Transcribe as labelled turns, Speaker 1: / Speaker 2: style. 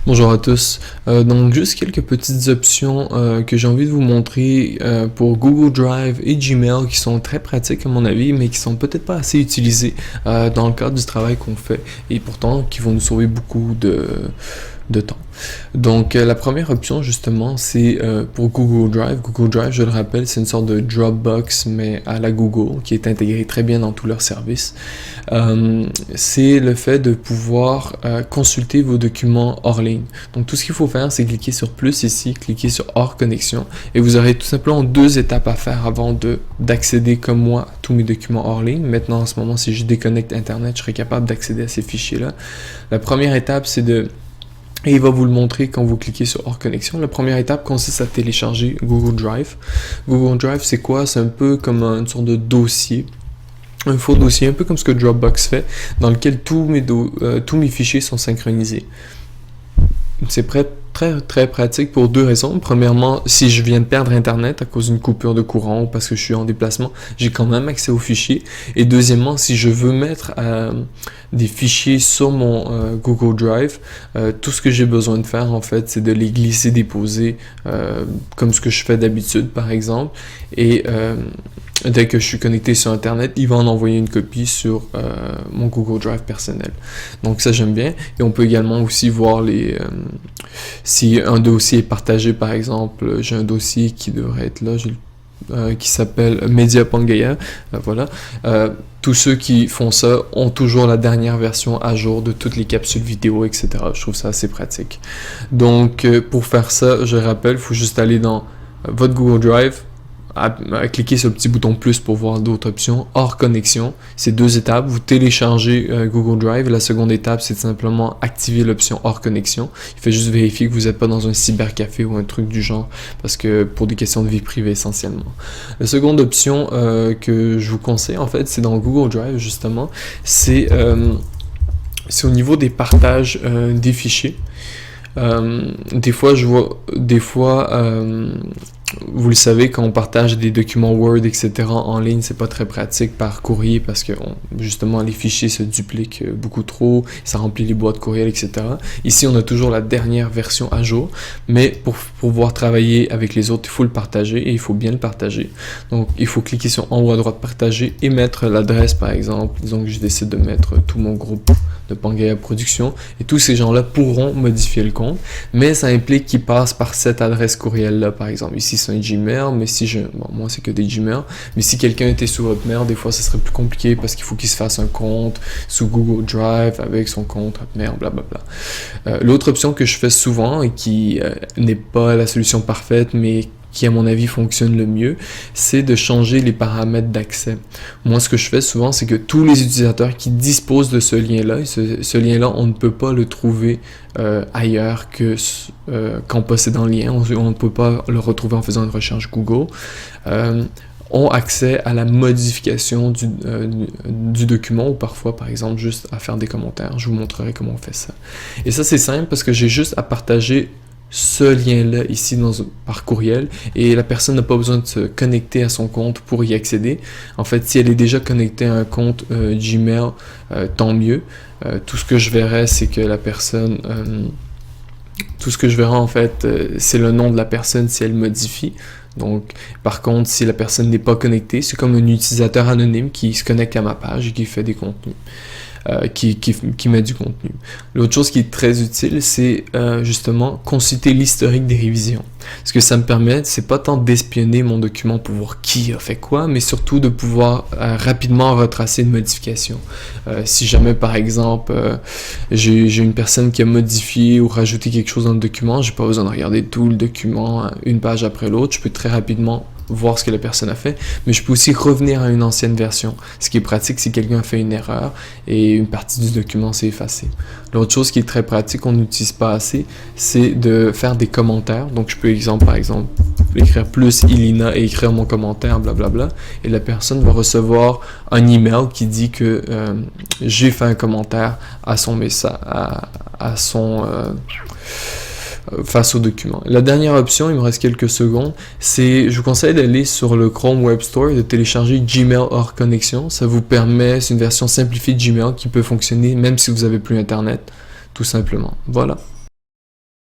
Speaker 1: Bonjour à tous. Donc juste quelques petites options que j'ai envie de vous montrer pour Google Drive et Gmail qui sont très pratiques à mon avis, mais qui sont peut-être pas assez utilisées dans le cadre du travail qu'on fait et pourtant qui vont nous sauver beaucoup de temps. Donc la première option justement c'est pour Google Drive. Google Drive, je le rappelle, c'est une sorte de Dropbox mais à la Google qui est intégré très bien dans tous leurs services. C'est le fait de pouvoir consulter vos documents hors ligne. Donc tout ce qu'il faut faire, c'est cliquer sur plus ici, cliquer sur hors connexion et vous aurez tout simplement deux étapes à faire avant d'accéder comme moi à tous mes documents hors ligne. Maintenant en ce moment, si je déconnecte internet, je serai capable d'accéder à ces fichiers là. La première étape, c'est et il va vous le montrer quand vous cliquez sur hors connexion. La première étape consiste à télécharger Google Drive. Google Drive, c'est quoi? C'est un peu comme une sorte de dossier, un faux dossier, un peu comme ce que Dropbox fait, dans lequel tous mes fichiers sont synchronisés. C'est très pratique pour deux raisons. Premièrement, si je viens de perdre internet à cause d'une coupure de courant ou parce que je suis en déplacement, j'ai quand même accès aux fichiers. Et deuxièmement, si je veux mettre des fichiers sur mon Google Drive, tout ce que j'ai besoin de faire en fait, c'est de les glisser, déposer, comme ce que je fais d'habitude par exemple. Et dès que je suis connecté sur internet, il va en envoyer une copie sur mon Google Drive personnel. Donc ça j'aime bien. Et on peut également aussi voir si un dossier est partagé, par exemple, j'ai un dossier qui devrait être là, qui s'appelle Media Pangea, voilà. Tous ceux qui font ça ont toujours la dernière version à jour de toutes les capsules vidéo, etc. Je trouve ça assez pratique. Donc pour faire ça, je rappelle, il faut juste aller dans votre Google Drive, à cliquer sur le petit bouton plus pour voir d'autres options, hors connexion. C'est deux étapes. Vous téléchargez Google Drive. La seconde étape, c'est simplement activer l'option hors connexion. Il fait juste vérifier que vous n'êtes pas dans un cybercafé ou un truc du genre, parce que pour des questions de vie privée essentiellement. La seconde option que je vous conseille, en fait, c'est dans Google Drive justement. C'est au niveau des partages des fichiers. Des fois, vous le savez, quand on partage des documents Word, etc. en ligne, c'est pas très pratique par courrier parce que justement les fichiers se dupliquent beaucoup trop, ça remplit les boîtes courriel, etc. Ici, on a toujours la dernière version à jour, mais pour pouvoir travailler avec les autres, il faut le partager et il faut bien le partager. Donc, il faut cliquer sur en haut à droite partager et mettre l'adresse, par exemple. Disons que je décide de mettre tout mon groupe de Pangea Production et tous ces gens-là pourront modifier le compte, mais ça implique qu'ils passent par cette adresse courriel-là, par exemple. Ici, c'est un Gmail, mais moi, c'est que des Gmail, mais si quelqu'un était sous Hotmail, des fois, ça serait plus compliqué parce qu'il faut qu'il se fasse un compte sous Google Drive avec son compte Hotmail, blablabla. L'autre option que je fais souvent et qui n'est pas la solution parfaite, mais qui à mon avis fonctionne le mieux, c'est de changer les paramètres d'accès. Moi, ce que je fais souvent, c'est que tous les utilisateurs qui disposent de ce lien-là, et ce lien-là, on ne peut pas le trouver ailleurs qu'en possédant le lien. On ne peut pas le retrouver en faisant une recherche Google. Ont accès à la modification du document ou parfois, par exemple, juste à faire des commentaires. Je vous montrerai comment on fait ça. Et ça, c'est simple parce que j'ai juste à partager ce lien-là ici par courriel et la personne n'a pas besoin de se connecter à son compte pour y accéder. En fait, si elle est déjà connectée à un compte Gmail, tant mieux. Tout ce que je verrai, c'est que la personne... tout ce que je verrai, en fait, c'est le nom de la personne si elle modifie. Donc, par contre, si la personne n'est pas connectée, c'est comme un utilisateur anonyme qui se connecte à ma page et qui fait des contenus. Qui met du contenu. L'autre chose qui est très utile, c'est justement consulter l'historique des révisions. Ce que ça me permet, c'est pas tant d'espionner mon document pour voir qui a fait quoi, mais surtout de pouvoir rapidement retracer une modification. Si jamais, par exemple, j'ai une personne qui a modifié ou rajouté quelque chose dans le document, j'ai pas besoin de regarder tout le document une page après l'autre, je peux très rapidement voir ce que la personne a fait, mais je peux aussi revenir à une ancienne version. Ce qui est pratique, si quelqu'un a fait une erreur et une partie du document s'est effacée. L'autre chose qui est très pratique, qu'on n'utilise pas assez, c'est de faire des commentaires. Donc je peux, par exemple, écrire plus Ilina et écrire mon commentaire, blablabla, et la personne va recevoir un email qui dit que j'ai fait un commentaire à son message, face au document. La dernière option, il me reste quelques secondes, c'est, je vous conseille d'aller sur le Chrome Web Store et de télécharger Gmail hors connexion. Ça vous permet, c'est une version simplifiée de Gmail qui peut fonctionner même si vous n'avez plus Internet, tout simplement. Voilà.